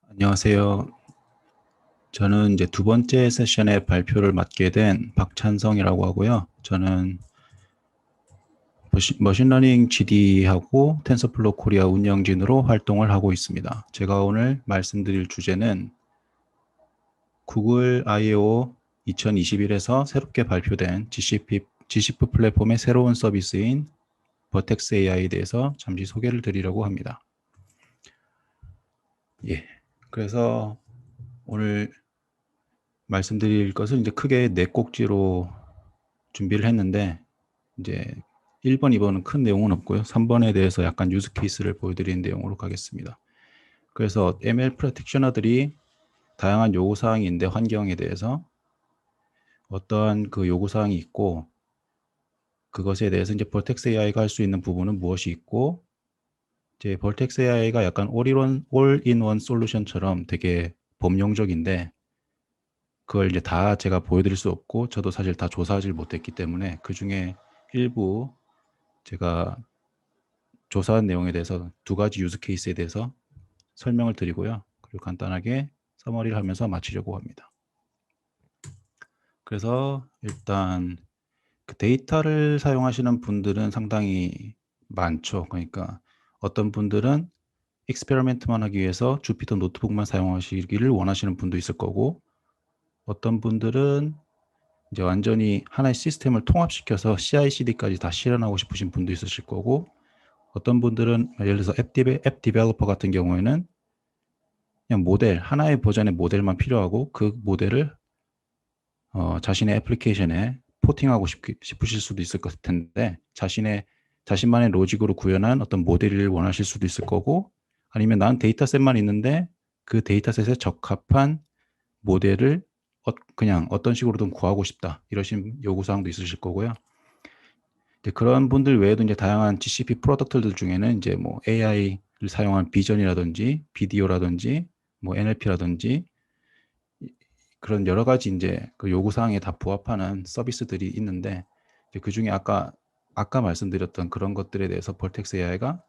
안녕하세요. 저는 이제 두 번째 세션의 발표를 맡게 된 박찬성이라고 하고요. 저는 머신러닝 GD하고 텐서플로우 코리아 운영진으로 활동을 하고 있습니다. 제가 오늘 말씀드릴 주제는 구글 I/O 2021에서 새롭게 발표된 GCP 플랫폼의 새로운 서비스인 버텍스 AI에 대해서 잠시 소개를 드리려고 합니다. 예. 그래서 오늘 말씀드릴 것은 이제 크게 네 꼭지로 준비를 했는데, 이제 1번, 2번은 큰 내용은 없고요. 3번에 대해서 약간 유즈 케이스를 보여드리는 내용으로 가겠습니다. 그래서 ML 프랙티셔너들이 다양한 요구사항이 있는데, 환경에 대해서 어떠한 그 요구사항이 있고, 그것에 대해서 이제 벌텍스 AI가 할 수 있는 부분은 무엇이 있고, 이제 벌텍스 AI가 약간 올인원 솔루션처럼 되게 범용적인데, 그걸 이제 다 제가 보여드릴 수 없고, 저도 사실 다 조사하지 못했기 때문에 그 중에 일부 제가 조사한 내용에 대해서 두 가지 유즈 케이스에 대해서 설명을 드리고요. 그리고 간단하게 서머리를 하면서 마치려고 합니다. 그래서 일단 그 데이터를 사용하시는 분들은 상당히 많죠. 그러니까 어떤 분들은 익스페리먼트만 하기 위해서 주피터 노트북만 사용하시기를 원하시는 분도 있을 거고, 어떤 분들은 이제 완전히 하나의 시스템을 통합시켜서 CI/CD까지 다 실현하고 싶으신 분도 있으실 거고, 어떤 분들은 예를 들어서 앱 디벨로퍼 같은 경우에는 그냥 모델, 하나의 버전의 모델만 필요하고 그 모델을 자신의 애플리케이션에 포팅하고 싶으실 수도 있을 것 텐데, 자신만의 로직으로 구현한 어떤 모델을 원하실 수도 있을 거고, 아니면 난 데이터셋만 있는데 그 데이터셋에 적합한 모델을 그냥 어떤 식으로든 구하고 싶다, 이러신 요구사항도 있으실 거고요. 이제 그런 분들 외에도 이제 다양한 GCP 프로덕트들 중에는 이제 뭐 AI를 사용한 비전이라든지 비디오라든지 뭐 NLP라든지 그런 여러 가지 이제 그 요구사항에 다 부합하는 서비스들이 있는데, 그 중에 아까 말씀드렸던 그런 것들에 대해서 벌텍스 AI가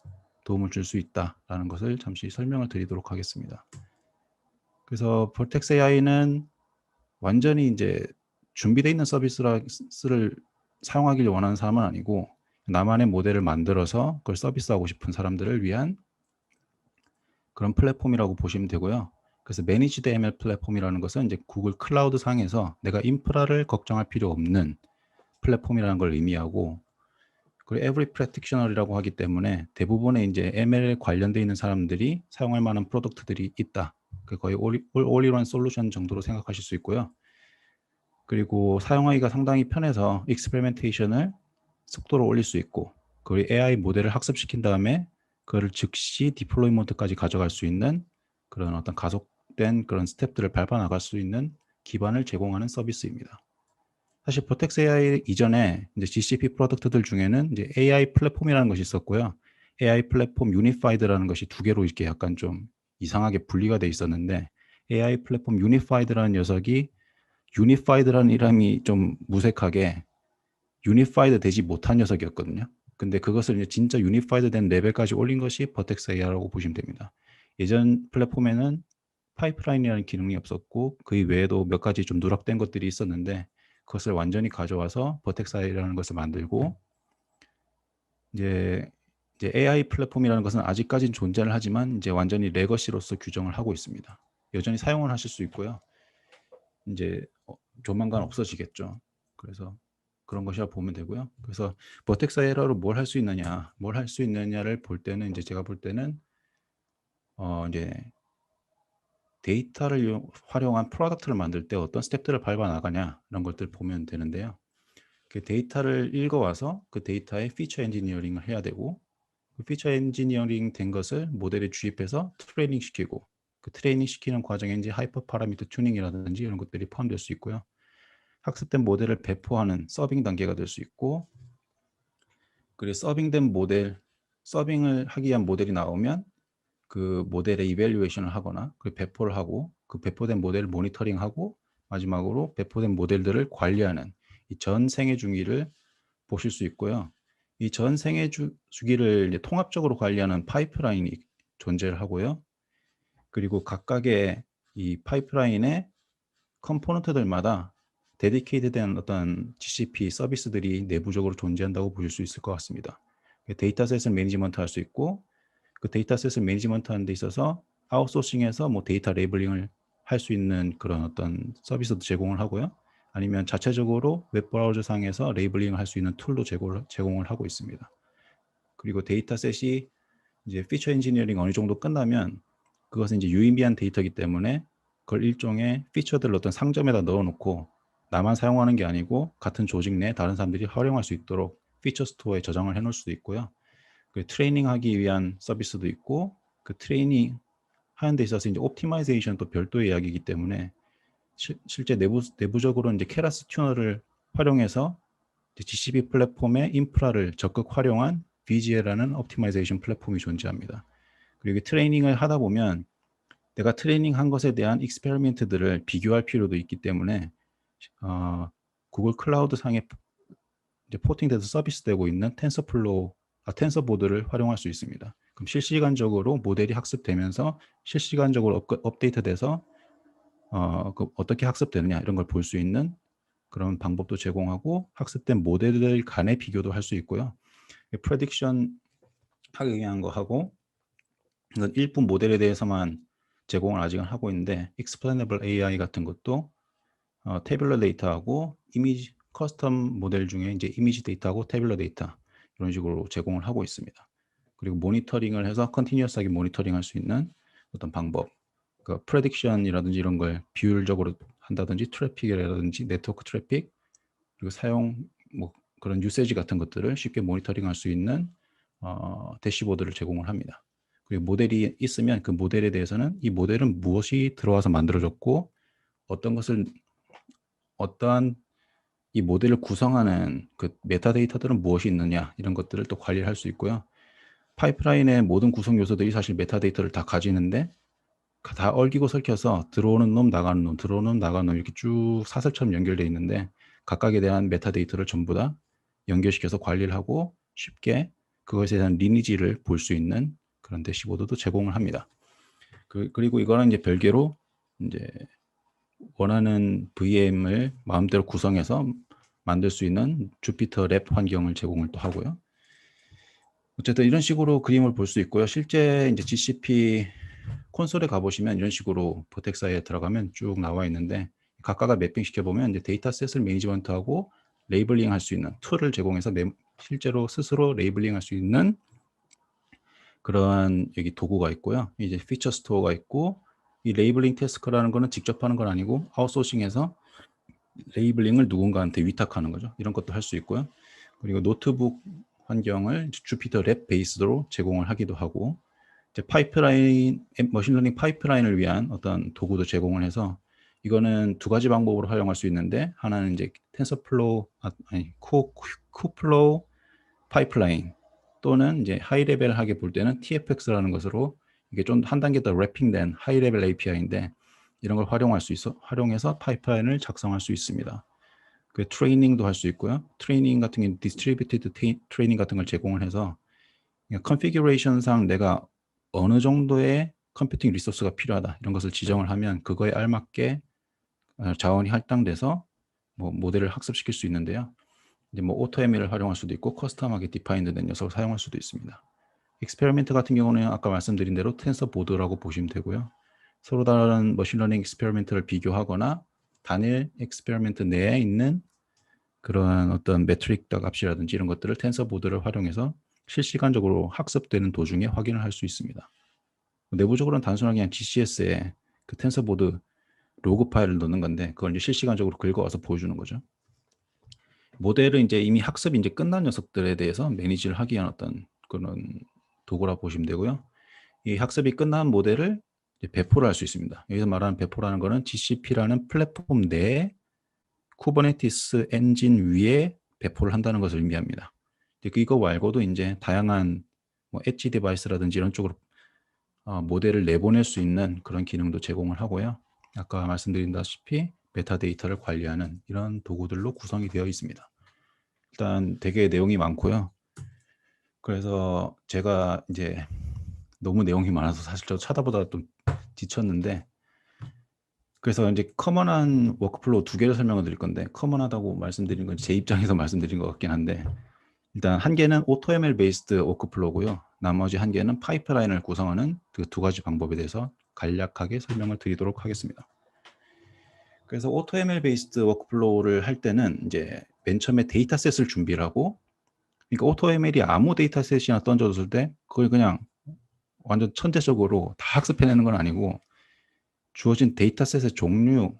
도움을 줄 수 있다라는 것을 잠시 설명을 드리도록 하겠습니다. 그래서 벌텍스 AI는 완전히 이제 준비되어 있는 서비스를 사용하기를 원하는 사람은 아니고, 나만의 모델을 만들어서 그걸 서비스하고 싶은 사람들을 위한 그런 플랫폼이라고 보시면 되고요. 그래서 매니지드 ML 플랫폼이라는 것은 이제 구글 클라우드 상에서 내가 인프라를 걱정할 필요 없는 플랫폼이라는 걸 의미하고, 그리고 every practitioner이라고 하기 때문에 대부분의 이제 ML에 관련되어 있는 사람들이 사용할 만한 프로덕트들이 있다. 거의 all-in-one 솔루션 정도로 생각하실 수 있고요. 그리고 사용하기가 상당히 편해서 익스페리멘테이션을 속도를 올릴 수 있고, 그리고 AI 모델을 학습시킨 다음에 그거를 즉시 디플로이먼트까지 가져갈 수 있는 그런 어떤 가속된 그런 스텝들을 밟아 나갈 수 있는 기반을 제공하는 서비스입니다. 사실 버텍스 AI 이전에 이제 GCP 프로덕트들 중에는 이제 AI 플랫폼이라는 것이 있었고요. AI 플랫폼 유니파이드라는 것이 두 개로 이렇게 약간 좀 이상하게 분리가 돼 있었는데, AI 플랫폼 유니파이드라는 녀석이, 유니파이드라는 이름이 좀 무색하게 유니파이드 되지 못한 녀석이었거든요. 근데 그것을 이제 진짜 유니파이드 된 레벨까지 올린 것이 버텍스 AI라고 보시면 됩니다. 예전 플랫폼에는 파이프라인이라는 기능이 없었고, 그 외에도 몇 가지 좀 누락된 것들이 있었는데, 그것을 완전히 가져와서 버텍스 AI라는 것을 만들고, 이제 AI 플랫폼이라는 것은 아직까지는 존재를 하지만 이제 완전히 레거시로서 규정을 하고 있습니다. 여전히 사용을 하실 수 있고요. 이제 조만간 없어지겠죠. 그래서 그런 것이라 보면 되고요. 그래서 버텍스 AI로 뭘 할 수 있느냐를 볼 때는, 이제 제가 볼 때는 이제 데이터를 활용한 프로덕트를 만들 때 어떤 스텝들을 밟아 나가냐, 이런 것들 보면 되는데요. 그 데이터를 읽어와서 그 데이터에 피처 엔지니어링을 해야 되고, 그 피처 엔지니어링 된 것을 모델에 주입해서 트레이닝 시키고, 그 트레이닝 시키는 과정에 이제 하이퍼 파라미터 튜닝이라든지 이런 것들이 포함될 수 있고요. 학습된 모델을 배포하는 서빙 단계가 될 수 있고, 그리고 서빙을 하기 위한 모델이 나오면 그 모델의 이밸류에이션을 하거나 그 배포를 하고, 그 배포된 모델을 모니터링하고, 마지막으로 배포된 모델들을 관리하는 이 전 생애 중위를 보실 수 있고요. 이 전 생애 주기를 이제 통합적으로 관리하는 파이프라인이 존재를 하고요. 그리고 각각의 이 파이프라인의 컴포넌트들마다 데디케이트된 어떤 GCP 서비스들이 내부적으로 존재한다고 보실 수 있을 것 같습니다. 데이터셋을 매니지먼트 할 수 있고, 그 데이터셋을 매니지먼트 하는 데 있어서 아웃소싱해서 뭐 데이터 레이블링을 할 수 있는 그런 어떤 서비스도 제공을 하고요. 아니면 자체적으로 웹브라우저 상에서 레이블링을 할 수 있는 툴도 제공을 하고 있습니다. 그리고 데이터셋이 이제 피처 엔지니어링 어느 정도 끝나면 그것은 이제 유의미한 데이터이기 때문에 그걸 일종의 피처들을 어떤 상점에다 넣어놓고 나만 사용하는 게 아니고 같은 조직 내 다른 사람들이 활용할 수 있도록 피처 스토어에 저장을 해놓을 수도 있고요. 그 트레이닝하기 위한 서비스도 있고, 그 트레이닝 하는 데 있어서 이제 옵티마이제이션 또 별도의 이야기이기 때문에 실제 내부적으로 이제 케라스 튜너를 활용해서 GCP 플랫폼의 인프라를 적극 활용한 VGL이라는 옵티마이제이션 플랫폼이 존재합니다. 그리고 트레이닝을 하다 보면 내가 트레이닝한 것에 대한 익스페리먼트들을 비교할 필요도 있기 때문에 구글 클라우드 상에 이제 포팅돼서 서비스되고 있는 텐서보드를 활용할 수 있습니다. 그럼 실시간적으로 모델이 학습되면서 실시간적으로 업데이트돼서 어떻게 학습되느냐 이런 걸 볼 수 있는 그런 방법도 제공하고, 학습된 모델들 간의 비교도 할 수 있고요. 프레딕션 하기 위한 거 하고, 이건 일부 모델에 대해서만 제공을 아직은 하고 있는데, Explainable AI 같은 것도 태블러 데이터하고 이미지 커스텀 모델 중에 이제 이미지 데이터하고 태블러 데이터 이런 식으로 제공을 하고 있습니다. 그리고 모니터링을 해서 컨티뉴어스하게 모니터링 할 수 있는 어떤 방법, 그 프레딕션이라든지 이런 걸 비율적으로 한다든지 트래픽이라든지 네트워크 트래픽, 그리고 사용 뭐 그런 유세지 같은 것들을 쉽게 모니터링 할 수 있는 대시보드를 제공을 합니다. 그리고 모델이 있으면 그 모델에 대해서는 이 모델은 무엇이 들어와서 만들어졌고 어떠한 이 모델을 구성하는 그 메타데이터들은 무엇이 있느냐 이런 것들을 또 관리를 할 수 있고요. 파이프라인의 모든 구성 요소들이 사실 메타데이터를 다 가지는데 다 얽히고 설켜서 들어오는 놈 나가는 놈 들어오는 놈 나가는 놈 이렇게 쭉 사슬처럼 연결되어 있는데, 각각에 대한 메타데이터를 전부 다 연결시켜서 관리를 하고 쉽게 그것에 대한 리니지를 볼 수 있는 그런 대시보드도 제공을 합니다. 그리고 이거는 이제 별개로 이제 원하는 VM을 마음대로 구성해서 만들 수 있는 주피터 랩 환경을 제공을 또 하고요. 어쨌든 이런 식으로 그림을 볼 수 있고요. 실제 이제 GCP 콘솔에 가보시면 이런 식으로 버텍사에 들어가면 쭉 나와 있는데, 각각을 매핑 시켜보면 이제 데이터셋을 매니지먼트하고 레이블링 할 수 있는 툴을 제공해서 실제로 스스로 레이블링 할 수 있는 그러한 여기 도구가 있고요. 이제 피처 스토어가 있고, 이 레이블링 태스크라는 거는 직접 하는 건 아니고 아웃소싱해서 레이블링을 누군가한테 위탁하는 거죠. 이런 것도 할 수 있고요. 그리고 노트북 환경을 주피터 랩 베이스로 제공을 하기도 하고, 이제 파이프라인, 머신러닝 파이프라인을 위한 어떤 도구도 제공을 해서, 이거는 두 가지 방법으로 활용할 수 있는데, 하나는 이제 텐서플로우, 쿠플로우 파이프라인, 또는 이제 하이 레벨하게 볼 때는 TFX라는 것으로 이게 좀 한 단계 더 래핑된 하이 레벨 API인데, 이런 걸 활용해서 파이프라인을 작성할 수 있습니다. 그 트레이닝도 할 수 있고요. 트레이닝 같은 경우는 디스트리뷰티드 트레이닝 같은 걸 제공을 해서 컨피규레이션상 내가 어느 정도의 컴퓨팅 리소스가 필요하다 이런 것을 지정을 하면 그거에 알맞게 자원이 할당돼서 뭐 모델을 학습시킬 수 있는데요. 이제 뭐 AutoML을 활용할 수도 있고 커스텀하게 디파인드된 녀석을 사용할 수도 있습니다. 익스페리먼트 같은 경우는 아까 말씀드린 대로 텐서보드라고 보시면 되고요. 서로 다른 머신러닝 익스페리먼트를 비교하거나 단일 익스페리먼트 내에 있는 그런 어떤 매트릭 값이라든지 이런 것들을 텐서보드를 활용해서 실시간적으로 학습되는 도중에 확인을 할 수 있습니다. 내부적으로는 단순하게 그냥 GCS에 그 텐서보드 로그 파일을 넣는 건데, 그걸 이제 실시간적으로 긁어와서 보여주는 거죠. 모델은 이제 이미 학습이 이제 끝난 녀석들에 대해서 매니지를 하기 위한 어떤 그런 도구라 보시면 되고요. 이 학습이 끝난 모델을 이제 배포를 할 수 있습니다. 여기서 말하는 배포라는 거는 GCP라는 플랫폼 내에 쿠버네티스 엔진 위에 배포를 한다는 것을 의미합니다. 이거 말고도 이제 다양한 뭐 엣지 디바이스라든지 이런 쪽으로 모델을 내보낼 수 있는 그런 기능도 제공을 하고요. 아까 말씀드린다시피 메타데이터를 관리하는 이런 도구들로 구성이 되어 있습니다. 일단 되게 내용이 많고요. 그래서 제가 이제 너무 내용이 많아서 사실 저 찾아보다가 좀 지쳤는데, 그래서 이제 커먼한 워크플로우 두 개를 설명을 드릴 건데, 커먼하다고 말씀드린 건 제 입장에서 말씀드린 것 같긴 한데, 일단 한 개는 AutoML 베이스드 워크플로우고요. 나머지 한 개는 파이프라인을 구성하는 그 두 가지 방법에 대해서 간략하게 설명을 드리도록 하겠습니다. 그래서 AutoML 베이스드 워크플로우를 할 때는 이제 맨 처음에 데이터셋을 준비를 하고, 그러니까 AutoML이 아무 데이터셋이나 던져줬을 때 그걸 그냥 완전 천재적으로 다 학습해내는 건 아니고, 주어진 데이터셋의 종류,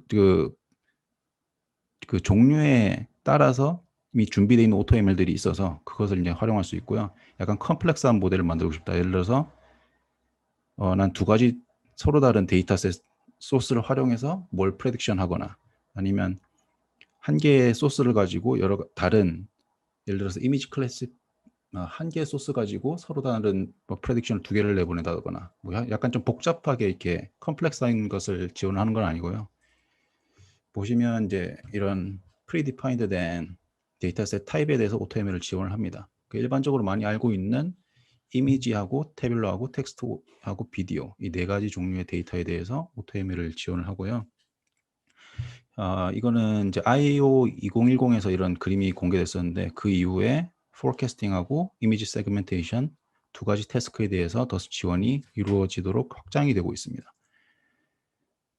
그 종류에 따라서 이미 준비되어 있는 AutoML들이 있어서 그것을 이제 활용할 수 있고요. 약간 컴플렉스한 모델을 만들고 싶다. 예를 들어서 난 두 가지 서로 다른 데이터셋 소스를 활용해서 뭘 프레딕션 하거나, 아니면 한 개의 소스를 가지고 여러 다른, 예를 들어서 이미지 클래스 한 개의 소스 가지고 서로 다른 뭐 프레딕션을 두 개를 내보낸다거나, 뭐 약간 좀 복잡하게 이렇게 컴플렉스한 것을 지원하는 건 아니고요. 보시면 이제 이런 프리디파인드 된 데이터셋 타입에 대해서 AutoML을 지원을 합니다. 그 일반적으로 많이 알고 있는 이미지하고 태블러하고 텍스트하고 비디오, 이 네 가지 종류의 데이터에 대해서 AutoML을 지원을 하고요. 이거는 이제 IO 2010에서 이런 그림이 공개됐었는데, 그 이후에 포캐스팅하고 이미지 세그멘테이션 두 가지 태스크에 대해서 더 지원이 이루어지도록 확장이 되고 있습니다.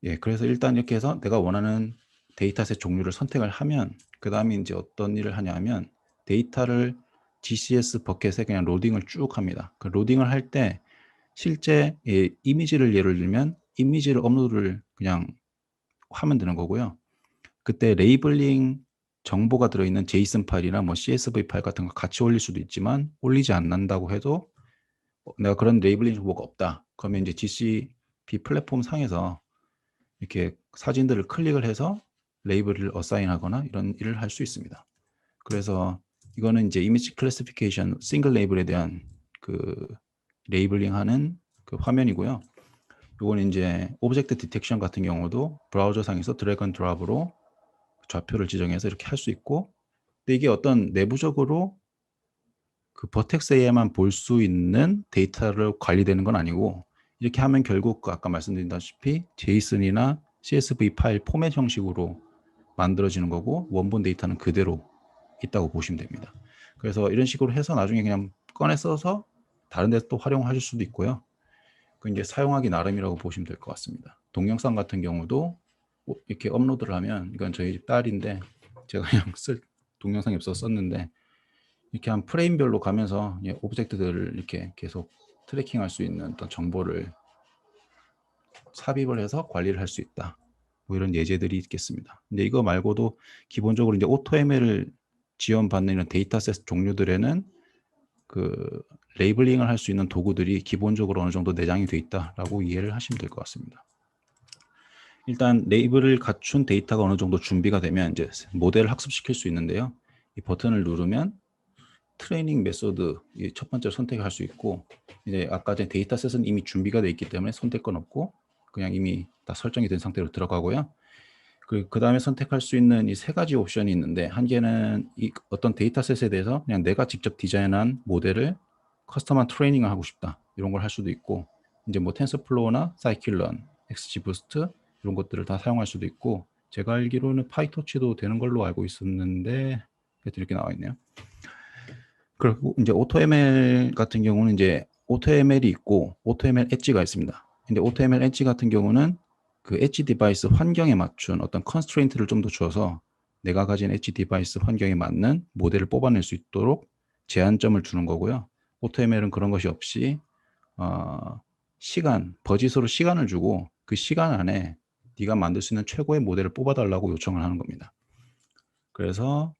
예, 그래서 일단 이렇게 해서 내가 원하는 데이터셋 종류를 선택을 하면, 그 다음에 이제 어떤 일을 하냐면 데이터를 GCS 버켓에 그냥 로딩을 쭉 합니다. 그 로딩을 할 때 실제 이미지를 예를 들면 이미지를 업로드를 그냥 하면 되는 거고요. 그때 레이블링 정보가 들어있는 JSON 파일이나 뭐 CSV 파일 같은 거 같이 올릴 수도 있지만, 올리지 않는다고 해도 내가 그런 레이블링 정보가 없다. 그러면 이제 GCP 플랫폼 상에서 이렇게 사진들을 클릭을 해서 레이블을 어사인하거나 이런 일을 할 수 있습니다. 그래서 이거는 이제 이미지 클래시피케이션 싱글 레이블에 대한 그 레이블링하는 그 화면이고요. 이거는 이제 오브젝트 디텍션 같은 경우도 브라우저 상에서 드래그 앤 드랍으로 좌표를 지정해서 이렇게 할 수 있고, 근데 이게 어떤 내부적으로 그 버텍스에만 볼 수 있는 데이터를 관리되는 건 아니고, 이렇게 하면 결국 아까 말씀드린다시피 JSON이나 CSV 파일 포맷 형식으로 만들어지는 거고, 원본 데이터는 그대로 있다고 보시면 됩니다. 그래서 이런 식으로 해서 나중에 그냥 꺼내 써서 다른 데 또 활용하실 수도 있고요. 그 이제 사용하기 나름이라고 보시면 될 것 같습니다. 동영상 같은 경우도 이렇게 업로드를 하면, 이건 저희 집 딸인데 제가 그냥 쓸 동영상이 없어서 썼는데, 이렇게 한 프레임별로 가면서 오브젝트들을 이렇게 계속 트래킹할 수 있는 어떤 정보를 삽입을 해서 관리를 할 수 있다. 뭐 이런 예제들이 있겠습니다. 근데 이거 말고도 기본적으로 이제 AutoML을 지원받는 이런 데이터셋 종류들에는 그 레이블링을 할 수 있는 도구들이 기본적으로 어느 정도 내장이 돼 있다라고 이해를 하시면 될 것 같습니다. 일단 레이블을 갖춘 데이터가 어느 정도 준비가 되면 이제 모델을 학습시킬 수 있는데요. 이 버튼을 누르면 트레이닝 메소드 첫 번째로 선택할 수 있고, 이제 아까 전 데이터셋은 이미 준비가 되어 있기 때문에 선택권 없고 그냥 이미 다 설정이 된 상태로 들어가고요. 그 다음에 선택할 수 있는 이 세 가지 옵션이 있는데, 한 개는 이 어떤 데이터셋에 대해서 그냥 내가 직접 디자인한 모델을 커스텀한 트레이닝을 하고 싶다, 이런 걸 할 수도 있고, 이제 뭐 텐서플로우나 사이클런, XGBoost 이런 것들을 다 사용할 수도 있고, 제가 알기로는 파이토치도 되는 걸로 알고 있었는데 이렇게 나와 있네요. 그리고 이제 AutoML 같은 경우는 이제 AutoML이 있고 AutoML 엣지가 있습니다. 근데 AutoML 엣지 같은 경우는 그 엣지 디바이스 환경에 맞춘 어떤 컨스트레인트를 좀 더 줘서 내가 가진 엣지 디바이스 환경에 맞는 모델을 뽑아낼 수 있도록 제한점을 주는 거고요. AutoML은 그런 것이 없이 버짓으로 시간을 주고 그 시간 안에 네가 만들 수 있는 최고의 모델을 뽑아달라고 요청을 하는 겁니다. 그래서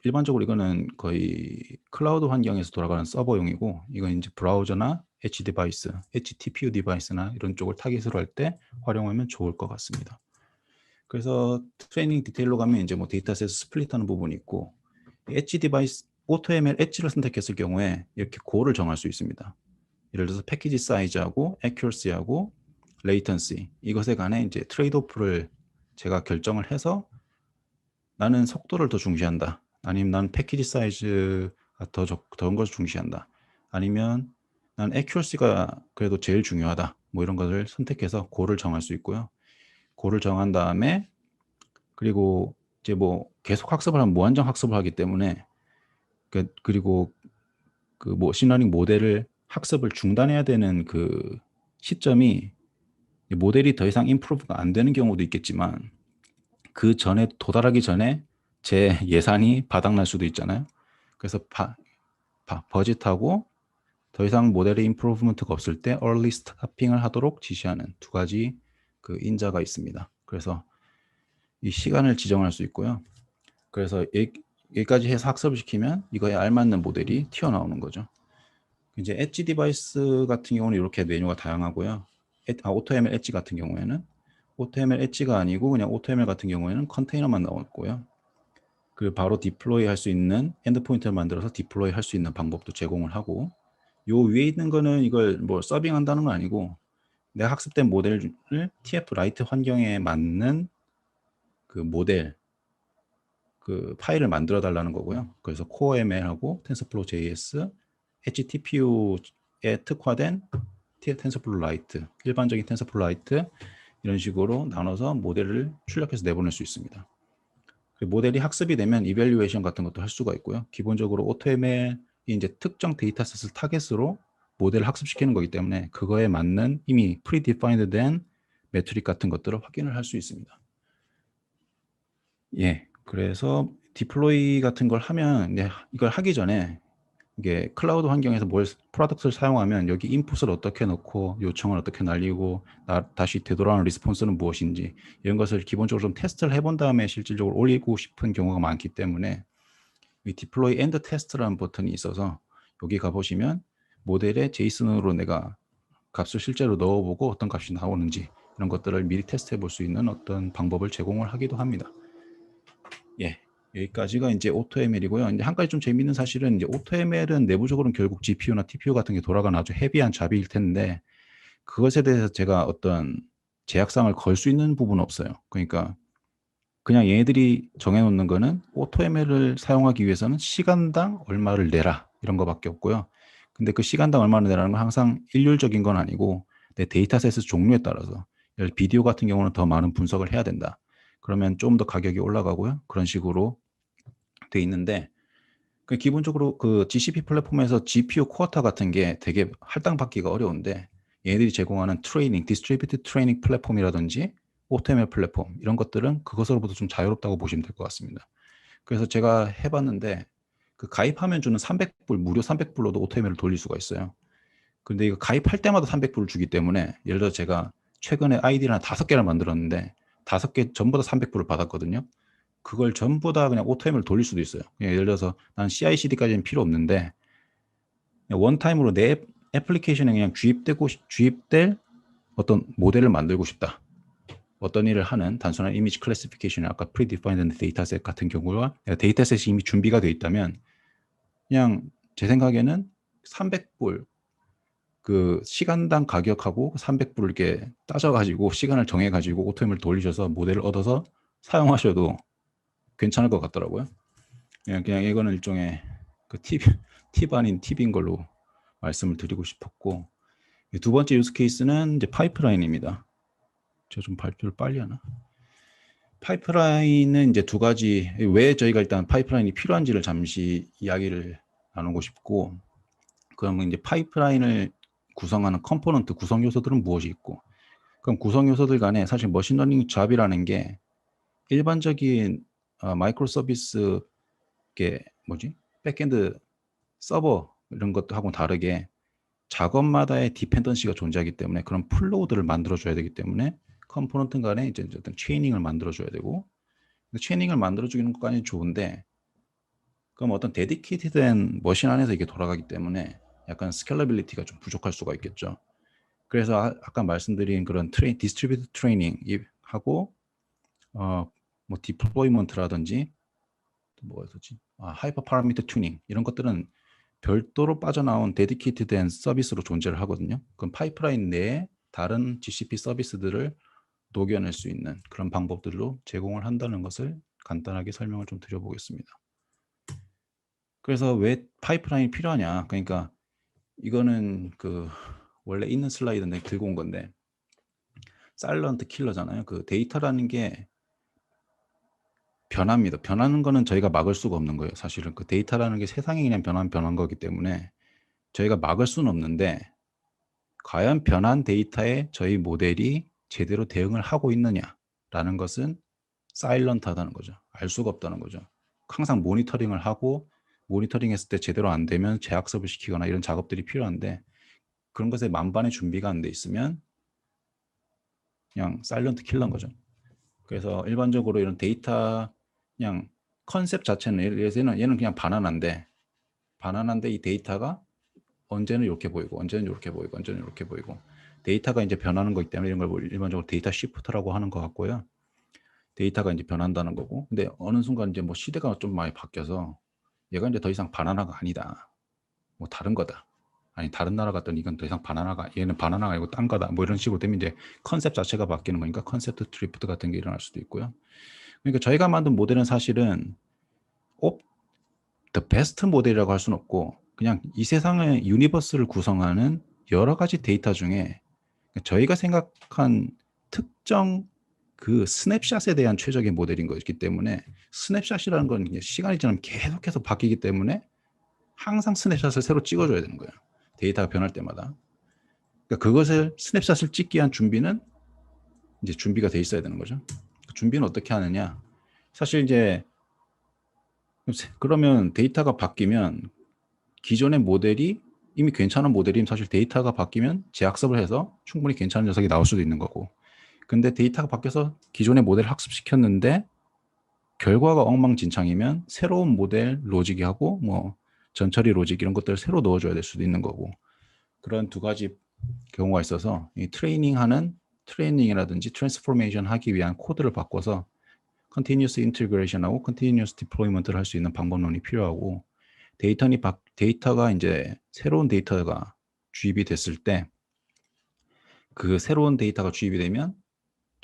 일반적으로 이거는 거의 클라우드 환경에서 돌아가는 서버용이고, 이건 이제 브라우저나 엣지 디바이스, 엣지 TPU 디바이스나 이런 쪽을 타깃으로 할 때 활용하면 좋을 것 같습니다. 그래서 트레이닝 디테일로 가면 이제 뭐 데이터셋 스플릿하는 부분이 있고, 엣지 디바이스 AutoML 엣지를 선택했을 경우에 이렇게 고를 정할 수 있습니다. 예를 들어서 패키지 사이즈하고 애큐러시하고 레이턴시, 이것에 관해 이제 트레이드오프를 제가 결정을 해서 나는 속도를 더 중시한다, 아니면 나는 패키지 사이즈가 더운 것을 중시한다. 아니면 난 accuracy가 그래도 제일 중요하다. 뭐 이런 것을 선택해서 고를 정할 수 있고요. 고를 정한 다음에 그리고 이제 뭐 계속 학습을 하면 무한정 학습을 하기 때문에 그리고 그 머신러닝 모델을 학습을 중단해야 되는 그 시점이 모델이 더 이상 임프루브가 안 되는 경우도 있겠지만 그 전에 도달하기 전에 제 예산이 바닥날 수도 있잖아요. 그래서 버짓하고 더 이상 모델의 임프루브먼트가 없을 때 early stopping을 하도록 지시하는 두 가지 그 인자가 있습니다. 그래서 이 시간을 지정할 수 있고요. 그래서 여기까지 해서 학습을 시키면 이거에 알맞는 모델이 튀어나오는 거죠. 이제 엣지 디바이스 같은 경우는 이렇게 메뉴가 다양하고요. AutoML 엣지 같은 경우에는 AutoML 엣지가 아니고 그냥 AutoML 같은 경우에는 컨테이너만 나왔고요. 그 바로 디플로이 할 수 있는 엔드포인트를 만들어서 디플로이 할 수 있는 방법도 제공을 하고 요 위에 있는 거는 이걸 뭐 서빙한다는 건 아니고 내가 학습된 모델을 TF 라이트 환경에 맞는 그 모델 그 파일을 만들어 달라는 거고요. 그래서 CoreML하고 TensorFlow JS, HTPU에 특화된 TensorFlow Lite, 일반적인 TensorFlow Lite 이런 식으로 나눠서 모델을 출력해서 내보낼 수 있습니다. 모델이 학습이 되면 이밸류에이션 같은 것도 할 수가 있고요. 기본적으로 AutoML이 이제 특정 데이터셋을 타겟으로 모델을 학습시키는 거기 때문에 그거에 맞는 이미 predefined 된 매트릭 같은 것들을 확인을 할 수 있습니다. 예, 그래서 디플로이 같은 걸 하면 이걸 하기 전에 이게 클라우드 환경에서 프로덕트를 사용하면 여기 인풋을 어떻게 넣고 요청을 어떻게 날리고 다시 되돌아오는 리스폰스는 무엇인지 이런 것을 기본적으로 좀 테스트를 해본 다음에 실질적으로 올리고 싶은 경우가 많기 때문에 이 디플로이 엔드 테스트라는 버튼이 있어서 여기 가보시면 모델에 제이슨으로 내가 값을 실제로 넣어보고 어떤 값이 나오는지 이런 것들을 미리 테스트해 볼 수 있는 어떤 방법을 제공을 하기도 합니다. 예, 여기까지가 이제 AutoML이고요. 이제 한 가지 좀 재미있는 사실은 이제 AutoML은 내부적으로는 결국 GPU나 TPU 같은 게 돌아가는 아주 헤비한 잡이일 텐데 그것에 대해서 제가 어떤 제약상을 걸 수 있는 부분은 없어요. 그러니까 그냥 얘네들이 정해놓는 거는 AutoML을 사용하기 위해서는 시간당 얼마를 내라 이런 거밖에 없고요. 근데 그 시간당 얼마를 내라는 건 항상 일률적인 건 아니고 내 데이터셋의 종류에 따라서 비디오 같은 경우는 더 많은 분석을 해야 된다. 그러면 좀 더 가격이 올라가고요. 그런 식으로 돼 있는데 기본적으로 그 GCP 플랫폼에서 GPU 쿼터 같은 게 되게 할당받기가 어려운데 얘네들이 제공하는 트레이닝, 디스트리뷰티드 트레이닝 플랫폼이라든지 AutoML 플랫폼 이런 것들은 그것으로부터 좀 자유롭다고 보시면 될 것 같습니다. 그래서 제가 해봤는데 그 가입하면 주는 300불 무료 300불로도 AutoML을 돌릴 수가 있어요. 근데 이거 가입할 때마다 300불을 주기 때문에 예를 들어 제가 최근에 아이디를 한 5개를 만들었는데 5개 전부 다 300불을 받았거든요. 그걸 전부 다 그냥 AutoML 돌릴 수도 있어요. 예를 들어서 난 CI/CD까지는 필요 없는데 원타임으로 내 애플리케이션에 그냥 주입될 어떤 모델을 만들고 싶다. 어떤 일을 하는 단순한 이미지 클래시피케이션 아까 predefined 데이터셋 같은 경우와 데이터셋이 이미 준비가 되어 있다면 그냥 제 생각에는 300불 그 시간당 가격하고 300불을 이렇게 따져가지고 시간을 정해가지고 AutoML 돌리셔서 모델을 얻어서 사용하셔도 괜찮을 것 같더라고요. 그냥 이거는 일종의 그 팁 아닌 팁인 걸로 말씀을 드리고 싶었고 두 번째 유스 케이스는 이제 파이프라인입니다. 제가 좀 발표를 빨리 하나? 파이프라인은 이제 두 가지 왜 저희가 일단 파이프라인이 필요한지를 잠시 이야기를 나누고 싶고 그러면 이제 파이프라인을 구성하는 컴포넌트 구성 요소들은 무엇이 있고 그럼 구성 요소들 간에 사실 머신러닝 잡이라는 게 일반적인 마이크로 서비스 게 뭐지 백엔드 서버 이런 것도 하고 다르게 작업마다의 디펜던시가 존재하기 때문에 그런 플로우들을 만들어줘야 되기 때문에 컴포넌트 간에 이제 어떤 체이닝을 만들어줘야 되고 체이닝을 만들어주는 것까지는 좋은데 그럼 어떤 데디케이트된 머신 안에서 이게 돌아가기 때문에 약간 스케일러빌리티가 좀 부족할 수가 있겠죠. 그래서 아까 말씀드린 그런 디스트리뷰트 트레이닝 하고 뭐 디플로이먼트라든지 뭐였지? 하이퍼 파라미터 튜닝 이런 것들은 별도로 빠져나온 데디케이트된 서비스로 존재를 하거든요. 그럼 파이프라인 내에 다른 GCP 서비스들을 녹여낼 수 있는 그런 방법들로 제공을 한다는 것을 간단하게 설명을 좀 드려보겠습니다. 그래서 왜 파이프라인이 필요하냐? 그러니까 이거는 그 원래 있는 슬라이드인데 들고 온 건데 사일런트 킬러잖아요. 그 데이터라는 게 변합니다. 변하는 거는 저희가 막을 수가 없는 거예요. 사실은 그 데이터라는 게 세상이 그냥 변한 거기 때문에 저희가 막을 수는 없는데 과연 변한 데이터에 저희 모델이 제대로 대응을 하고 있느냐라는 것은 사일런트하다는 거죠. 알 수가 없다는 거죠. 항상 모니터링을 하고 모니터링했을 때 제대로 안 되면 재학습을 시키거나 이런 작업들이 필요한데 그런 것에 만반의 준비가 안 돼 있으면 그냥 사일런트 킬러인 거죠. 그래서 일반적으로 이런 데이터 그냥 컨셉 자체는 얘는 그냥 바나나인데 이 데이터가 언제는 이렇게 보이고 언제는 이렇게 보이고 언제는 이렇게 보이고 데이터가 이제 변하는 거기 때문에 이런 걸 일반적으로 데이터 시프트라고 하는 것 같고요. 데이터가 이제 변한다는 거고 근데 어느 순간 이제 뭐 시대가 좀 많이 바뀌어서 얘가 이제 더 이상 바나나가 아니다. 뭐 다른 거다. 아니 다른 나라 갔더니 이건 더 이상 바나나가 얘는 바나나가 아니고 딴 거다. 뭐 이런 식으로 되면 이제 컨셉 자체가 바뀌는 거니까 컨셉트 드리프트 같은 게 일어날 수도 있고요. 그러니까 저희가 만든 모델은 사실은 the best 모델이라고 할 수는 없고 그냥 이 세상의 유니버스를 구성하는 여러 가지 데이터 중에 저희가 생각한 특정 그 스냅샷에 대한 최적의 모델인 거기 때문에 스냅샷이라는 건 시간이 지나면 계속해서 바뀌기 때문에 항상 스냅샷을 새로 찍어줘야 되는 거예요. 데이터가 변할 때마다. 그러니까 그것을 스냅샷을 찍기 위한 준비는 이제 준비가 돼 있어야 되는 거죠. 준비는 어떻게 하느냐? 사실 이제 그러면 데이터가 바뀌면 기존의 모델이 이미 괜찮은 모델이 사실 데이터가 바뀌면 재학습을 해서 충분히 괜찮은 녀석이 나올 수도 있는 거고 근데 데이터가 바뀌어서 기존의 모델을 학습시켰는데 결과가 엉망진창이면 새로운 모델 로직하고 뭐 전처리 로직 이런 것들을 새로 넣어줘야 될 수도 있는 거고 그런 두 가지 경우가 있어서 이 트레이닝이라든지 트랜스포메이션 하기 위한 코드를 바꿔서 컨티뉴스 인테그레이션하고 컨티뉴스 디플로이먼트를 할 수 있는 방법론이 필요하고 데이터가 이제 새로운 데이터가 주입이 됐을 때 그 새로운 데이터가 주입이 되면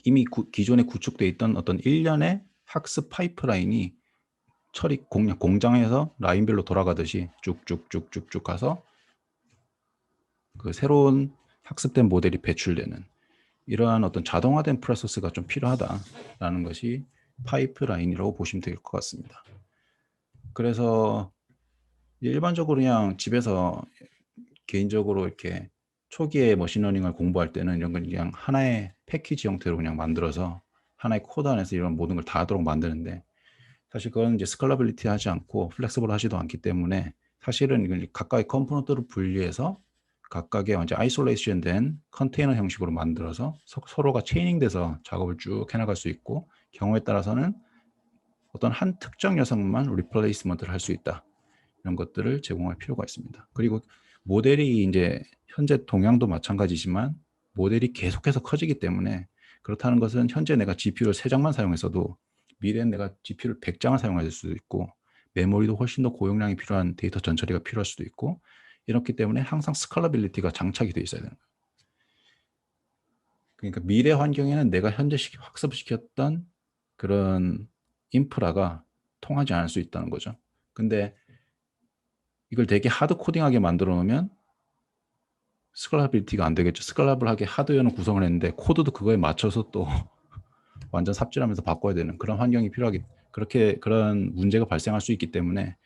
이미 기존에 구축되어 있던 어떤 일련의 학습 파이프라인이 공장에서 라인별로 돌아가듯이 쭉쭉쭉쭉쭉 가서 그 새로운 학습된 모델이 배출되는 이러한 어떤 자동화된 프로세스가 좀 필요하다라는 것이 파이프라인이라고 보시면 될 것 같습니다. 그래서 일반적으로 그냥 집에서 개인적으로 이렇게 초기에 머신러닝을 공부할 때는 이런 걸 그냥 하나의 패키지 형태로 그냥 만들어서 하나의 코드 안에서 이런 모든 걸 다 하도록 만드는데 사실 그건 이제 스컬러빌리티 하지 않고 플렉서블 하지도 않기 때문에 사실은 이걸 각각의 컴포넌트를 분리해서 각각의 완전 아이솔레이션 된 컨테이너 형식으로 만들어서 서로가 체이닝 돼서 작업을 쭉 해나갈 수 있고 경우에 따라서는 어떤 한 특정 녀석만 리플레이스먼트를 할 수 있다. 이런 것들을 제공할 필요가 있습니다. 그리고 모델이 이제 현재 동향도 마찬가지지만 모델이 계속해서 커지기 때문에 그렇다는 것은 현재 내가 GPU를 3장만 사용해서도 미래엔 내가 GPU를 100장을 사용할 수도 있고 메모리도 훨씬 더 고용량이 필요한 데이터 전처리가 필요할 수도 있고 이렇기 때문에 항상 스컬러빌리티가 장착이 돼 있어야 되는 거예요. 그러니까 미래 환경에는 내가 현재 학습시켰던 그런 인프라가 통하지 않을 수 있다는 거죠. 근데 이걸 되게 하드 코딩하게 만들어 놓으면 스컬러빌리티가 안 되겠죠. 스컬러블하게 하드웨어는 구성을 했는데 코드도 그거에 맞춰서 또 완전 삽질하면서 바꿔야 되는 그런 환경이 필요하기 그런 문제가 발생할 수 있기 때문에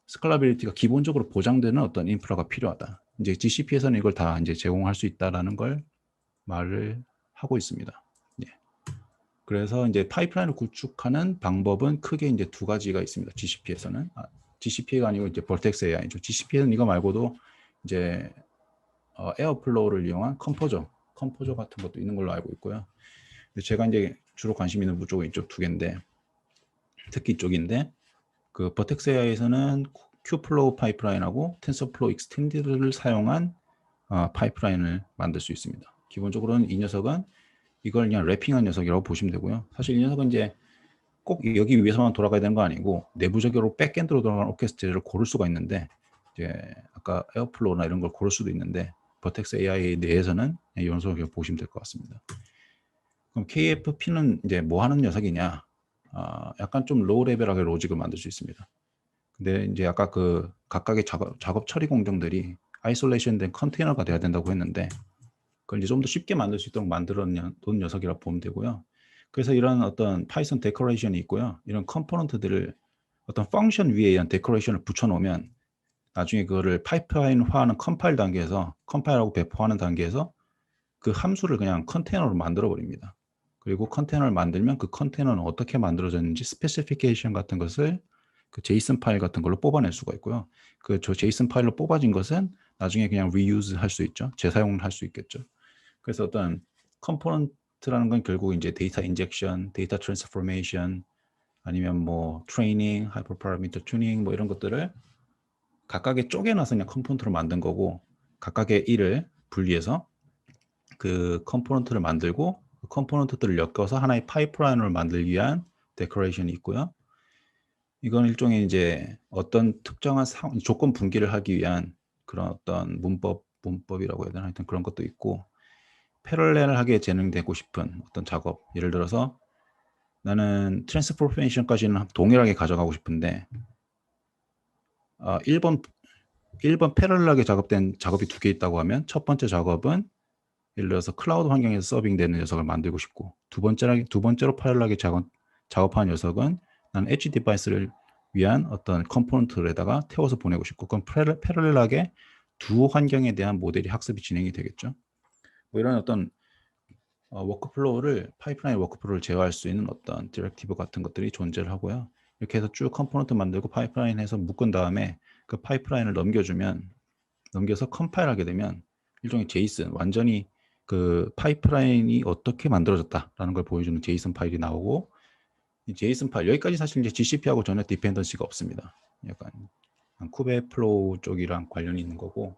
스컬러빌리티가 기본적으로 보장되는 어떤 인프라가 필요하다. 이제 GCP에서는 이걸 다 이제 제공할 수 있다라는 걸 말을 하고 있습니다. 예. 그래서 이제 파이프라인을 구축하는 방법은 크게 이제 두 가지가 있습니다. GCP에서는 GCP가 아니고 이제 벌텍스 AI죠. GCP에는 이거 말고도 이제 에어플로우를 이용한 컴포저 같은 것도 있는 걸로 알고 있고요. 제가 이제 주로 관심 있는 쪽은 이쪽 두 개인데 특히 이쪽인데 그 버텍스 AI에서는 큐플로우 파이프라인하고 텐서플로우 익스텐디드를 사용한 파이프라인을 만들 수 있습니다. 기본적으로는 이 녀석은 이걸 그냥 랩핑한 녀석이라고 보시면 되고요. 사실 이 녀석은 이제 꼭 여기 위해서만 돌아가야 되는 거 아니고 내부적으로 백엔드로 돌아가는 오케스트레이터를 고를 수가 있는데 이제 아까 에어플로우나 이런 걸 고를 수도 있는데 버텍스 AI 내에서는 이 녀석을 보시면 될 것 같습니다. 그럼 KFP는 이제 뭐 하는 녀석이냐? 약간 좀 로우 레벨하게 로직을 만들 수 있습니다. 근데 이제 아까 그 각각의 작업 처리 공정들이 아이솔레이션 된 컨테이너가 돼야 된다고 했는데 그걸 이제 좀 더 쉽게 만들 수 있도록 만들어 놓은 녀석이라 보면 되고요. 그래서 이런 어떤 파이썬 데코레이션이 있고요. 이런 컴포넌트들을 어떤 펑션 위에 이런 데코레이션을 붙여 놓으면 나중에 그거를 파이프라인화하는 컴파일 단계에서 컴파일하고 배포하는 단계에서 그 함수를 그냥 컨테이너로 만들어 버립니다. 그리고 컨테이너를 만들면 그 컨테이너는 어떻게 만들어졌는지 스페시피케이션 같은 것을 그 제이슨 파일 같은 걸로 뽑아낼 수가 있고요. 그 저 제이슨 파일로 뽑아진 것은 나중에 그냥 리유즈 할 수 있죠. 재사용을 할 수 있겠죠. 그래서 어떤 컴포넌트라는 건 결국 이제 데이터 인젝션, 데이터 트랜스포메이션 아니면 뭐 트레이닝, 하이퍼 파라미터 튜닝 뭐 이런 것들을 각각의 쪼개놔서 그냥 컴포넌트로 만든 거고 각각의 일을 분리해서 그 컴포넌트를 만들고 그 컴포넌트들을 엮어서 하나의 파이프라인을 만들기 위한 데코레이션이 있고요. 이건 일종의 이제 어떤 특정한 조건 분기를 하기 위한 그런 어떤 문법이라고 해야 되나 하여튼 그런 것도 있고 패럴렐하게 진행되고 싶은 어떤 작업 예를 들어서 나는 트랜스포메이션까지는 동일하게 가져가고 싶은데 1번 패럴렐하게 작업된 작업이 두 개 있다고 하면 첫 번째 작업은 예를 들어서 클라우드 환경에서 서빙되는 녀석을 만들고 싶고 두 번째로 패럴렐하게 작업하는 녀석은 나는 엣지 디바이스를 위한 어떤 컴포넌트에다가 태워서 보내고 싶고 그럼 패럴렐하게 두 환경에 대한 모델이 학습이 진행이 되겠죠. 뭐 이런 어떤 워크플로우를 파이프라인 워크플로우를 제어할 수 있는 어떤 디렉티브 같은 것들이 존재를 하고요. 이렇게 해서 쭉 컴포넌트 만들고 파이프라인해서 묶은 다음에 그 파이프라인을 넘겨서 컴파일하게 되면 일종의 제이슨 완전히 그 파이프라인이 어떻게 만들어졌다라는 걸 보여주는 제이슨 파일이 나오고 이 제이슨 파일 여기까지 사실 이제 GCP하고 전혀 디펜던시가 없습니다. 약간 쿠베플로우 쪽이랑 관련이 있는 거고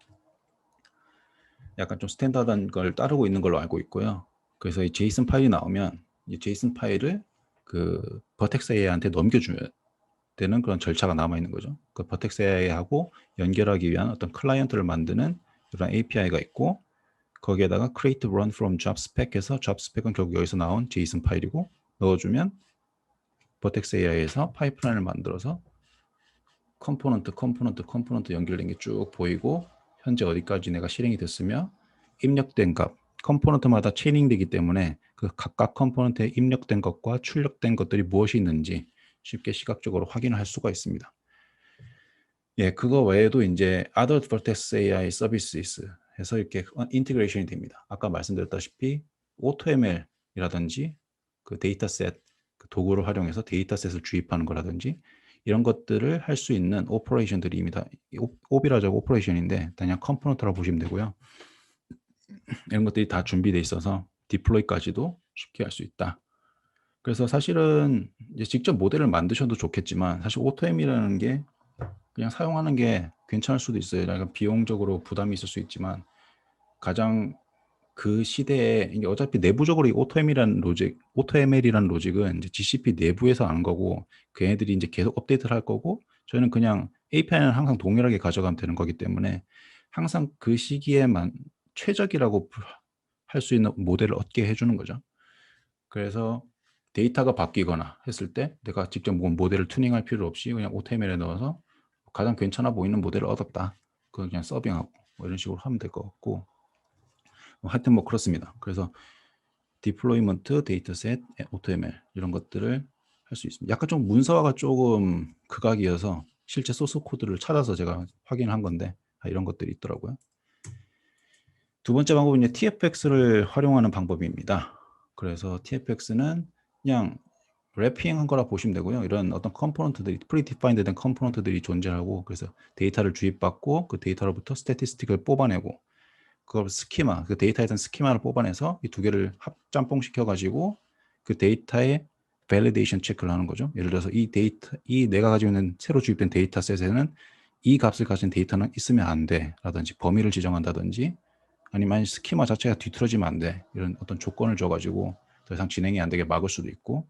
약간 좀 스탠다드한 걸 따르고 있는 걸로 알고 있고요. 그래서 이 제이슨 파일이 나오면 이 제이슨 파일을 그 버텍스 AI한테 넘겨주면 되는 그런 절차가 남아 있는 거죠. 그 버텍스 AI하고 연결하기 위한 어떤 클라이언트를 만드는 이런 API가 있고 거기에다가 create run from job spec 해서 job spec은 결국 여기서 나온 제이슨 파일이고 넣어주면 버텍스 AI에서 파이프라인을 만들어서 컴포넌트 연결된 게 쭉 보이고 현재 어디까지 내가 실행이 됐으며 입력된 값 컴포넌트마다 체인링되기 때문에 그 각각 컴포넌트에 입력된 것과 출력된 것들이 무엇이 있는지 쉽게 시각적으로 확인할 수가 있습니다. 예, 그거 외에도 이제 Other Vertex AI Services 해서 이렇게 인테그레이션이 됩니다. 아까 말씀드렸다시피 AutoML이라든지 그 데이터셋 그 도구를 활용해서 데이터셋을 주입하는 거라든지 이런 것들을 할 수 있는 오퍼레이션들이 이미 다 오비라자고 오퍼레이션인데 그냥 컴포넌트라고 보시면 되고요. 이런 것들이 다 준비되어 있어서 디플로이까지도 쉽게 할 수 있다. 그래서 사실은 이제 직접 모델을 만드셔도 좋겠지만 사실 오토엠이라는 게 그냥 사용하는 게 괜찮을 수도 있어요. 약간 비용적으로 부담이 있을 수 있지만 가장 그 시대에 이게 어차피 내부적으로 이 오토ML이라는 로직은 이제 GCP 내부에서 하는 거고 그 애들이 이제 계속 업데이트를 할 거고 저희는 그냥 API는 항상 동일하게 가져가면 되는 거기 때문에 항상 그 시기에만 최적이라고 할 수 있는 모델을 얻게 해주는 거죠. 그래서 데이터가 바뀌거나 했을 때 내가 직접 모델을 튜닝할 필요 없이 그냥 OTML에 넣어서 가장 괜찮아 보이는 모델을 얻었다. 그걸 그냥 서빙하고 뭐 이런 식으로 하면 될 것 같고 하여튼 뭐 그렇습니다. 그래서 디플로이먼트, 데이터셋, OTML 이런 것들을 할 수 있습니다. 약간 좀 문서화가 조금 극악이어서 실제 소스 코드를 찾아서 제가 확인한 건데 이런 것들이 있더라고요. 두 번째 방법은 이제 TFX를 활용하는 방법입니다. 그래서 TFX는 그냥 래핑한 거라 보시면 되고요. 이런 어떤 컴포넌트들이 프리디파인드 된 컴포넌트들이 존재하고 그래서 데이터를 주입받고 그 데이터로부터 스태티스틱을 뽑아내고 그걸 스키마, 그 데이터에 대한 스키마를 뽑아내서 이 두 개를 짬뽕시켜 가지고 그 데이터의 밸리데이션 체크를 하는 거죠. 예를 들어서 이 내가 가지고 있는 새로 주입된 데이터셋에는 이 값을 가진 데이터는 있으면 안 돼. 라든지 범위를 지정한다든지 아니면 스키마 자체가 뒤틀어지면 안 돼. 이런 어떤 조건을 줘가지고 더 이상 진행이 안 되게 막을 수도 있고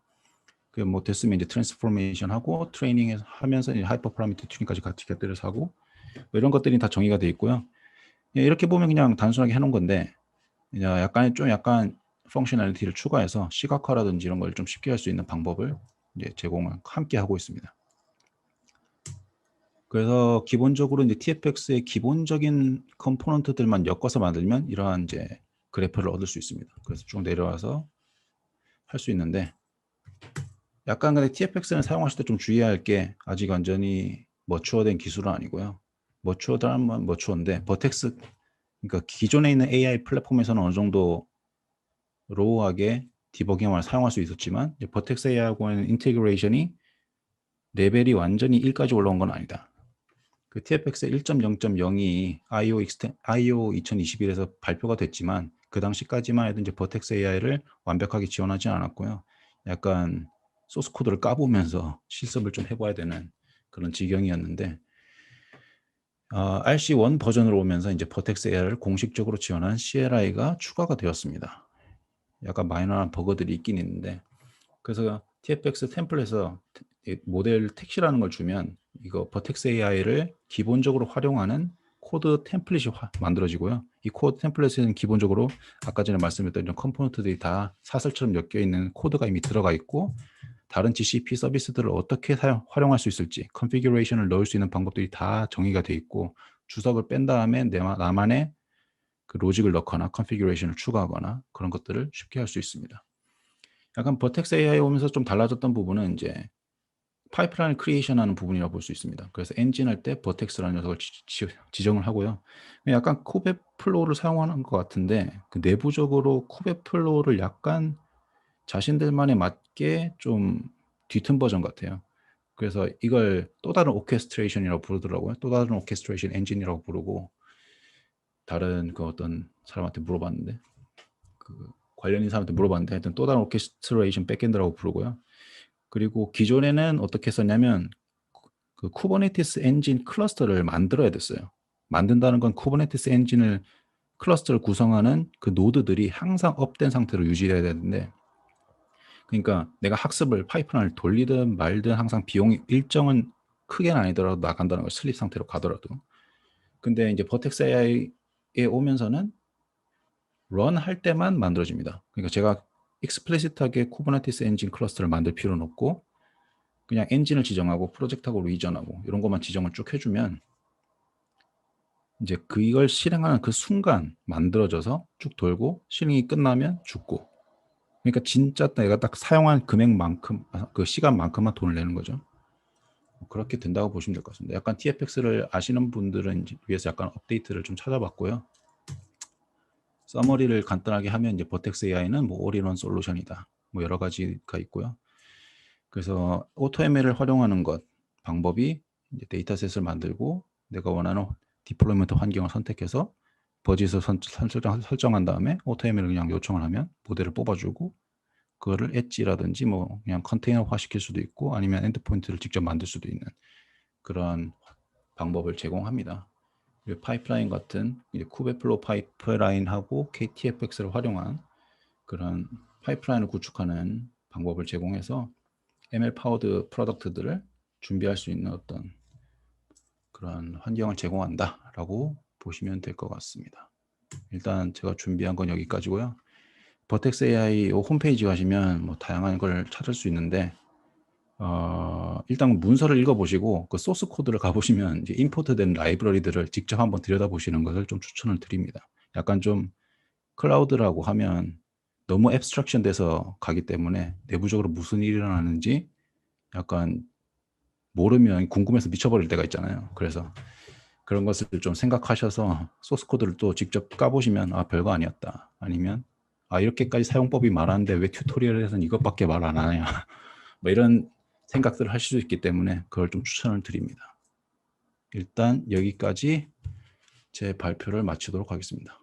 그 뭐 됐으면 이제 트랜스포메이션 하고 트레이닝 하면서 하이퍼 파라미터 튜닝까지 같이 곁들여서 하고 뭐 이런 것들이 다 정의가 돼 있고요. 이렇게 보면 그냥 단순하게 해놓은 건데 약간 펑셔널리티를 추가해서 시각화라든지 이런 걸 좀 쉽게 할 수 있는 방법을 이제 제공을 함께 하고 있습니다. 그래서 기본적으로 이제 TFX의 기본적인 컴포넌트들만 엮어서 만들면 이러한 이제 그래프를 얻을 수 있습니다. 그래서 쭉 내려와서 할 수 있는데, 약간 근데 TFX는 사용하실 때 좀 주의해야 할 게 아직 완전히 머추어된 기술은 아니고요. 머추어다면 머추어인데 버텍스, 그러니까 기존에 있는 AI 플랫폼에서는 어느 정도 로우하게 디버깅을 사용할 수 있었지만 버텍스 AI하고는 인테그레이션이 레벨이 완전히 1까지 올라온 건 아니다. 그 TFX 1.0.0이 IO 2021에서 발표가 됐지만 그 당시까지만 해도 이제 버텍스 AI를 완벽하게 지원하지 않았고요. 약간 소스 코드를 까보면서 실습을 좀 해봐야 되는 그런 지경이었는데, RC1 버전으로 오면서 이제 버텍스 AI를 공식적으로 지원한 CLI가 추가가 되었습니다. 약간 마이너한 버그들이 있긴 있는데, 그래서 TFX 템플에서 모델 택시라는 걸 주면 이거 버텍스 AI를 기본적으로 활용하는 코드 템플릿이 만들어지고요. 이 코드 템플릿에는 기본적으로 아까 전에 말씀드렸던 이런 컴포넌트들이 다 사슬처럼 엮여 있는 코드가 이미 들어가 있고, 다른 GCP 서비스들을 어떻게 활용할 수 있을지 컨피규레이션을 넣을 수 있는 방법들이 다 정의가 돼 있고, 주석을 뺀 다음에 나만의 그 로직을 넣거나 컨피규레이션을 추가하거나 그런 것들을 쉽게 할 수 있습니다. 약간 버텍스 AI 오면서 좀 달라졌던 부분은 이제 파이프라인 크리에이션하는 부분이라고 볼 수 있습니다. 그래서 엔진 할 때 버텍스라는 녀석을 지정을 하고요. 약간 쿠베플로우를 사용하는 것 같은데 그 내부적으로 쿠베플로우를 약간 자신들만에 맞게 좀 뒤튼 버전 같아요. 그래서 이걸 또 다른 오케스트레이션이라고 부르더라고요. 또 다른 오케스트레이션 엔진이라고 부르고, 다른 그 어떤 사람한테 물어봤는데, 그 관련인 사람한테 물어봤는데 하여튼 또 다른 오케스트레이션 백엔드라고 부르고요. 그리고 기존에는 어떻게 썼냐면 그 쿠버네티스 엔진 클러스터를 만들어야 됐어요. 만든다는 건 쿠버네티스 엔진을 클러스터를 구성하는 그 노드들이 항상 업된 상태로 유지해야 되는데, 그러니까 내가 학습을 파이프라인을 돌리든 말든 항상 비용이 일정은 크게는 아니더라도 나간다는 걸, 슬립 상태로 가더라도. 근데 이제 버텍스 AI에 오면서는 런 할 때만 만들어집니다. 그러니까 제가 익스플리시트하게 쿠버네티스 엔진 클러스터를 만들 필요는 없고 그냥 엔진을 지정하고 프로젝트하고 이전하고 이런 것만 지정을 쭉 해주면 이제 이걸 실행하는 그 순간 만들어져서 쭉 돌고 실행이 끝나면 죽고, 그러니까 진짜 내가 딱 사용한 금액만큼 그 시간만큼만 돈을 내는 거죠. 그렇게 된다고 보시면 될 것 같습니다. 약간 TFX를 아시는 분들은 위해서 약간 업데이트를 좀 찾아봤고요. 서머리를 간단하게 하면 이제 버텍스 AI는 뭐 올인원 솔루션이다, 뭐 여러 가지가 있고요. 그래서 AutoML을 활용하는 것 방법이 이제 데이터셋을 만들고 내가 원하는 디플로이먼트 환경을 선택해서 버짓을 설정한 다음에 AutoML을 그냥 요청을 하면 모델을 뽑아주고, 그거를 엣지라든지 뭐 그냥 컨테이너화 시킬 수도 있고 아니면 엔드포인트를 직접 만들 수도 있는 그런 방법을 제공합니다. 파이프라인 같은 쿠베플로 파이프라인하고 KTFX를 활용한 그런 파이프라인을 구축하는 방법을 제공해서 ML 파워드 프로덕트들을 준비할 수 있는 어떤 그런 환경을 제공한다라고 보시면 될 것 같습니다. 일단 제가 준비한 건 여기까지고요. 버텍스 AI 홈페이지 가시면 뭐 다양한 걸 찾을 수 있는데, 일단 문서를 읽어보시고 그 소스 코드를 가보시면 이제 임포트된 라이브러리들을 직접 한번 들여다보시는 것을 좀 추천을 드립니다. 약간 좀 클라우드라고 하면 너무 앱스트랙션 돼서 가기 때문에 내부적으로 무슨 일이 일어나는지 약간 모르면 궁금해서 미쳐버릴 때가 있잖아요. 그래서 그런 것을 좀 생각하셔서 소스 코드를 또 직접 까보시면 별거 아니었다, 아니면 이렇게까지 사용법이 말하는데 왜 튜토리얼에서는 이것밖에 말 안 하냐 뭐 이런 생각들을 하실 수 있기 때문에 그걸 좀 추천을 드립니다. 일단 여기까지 제 발표를 마치도록 하겠습니다.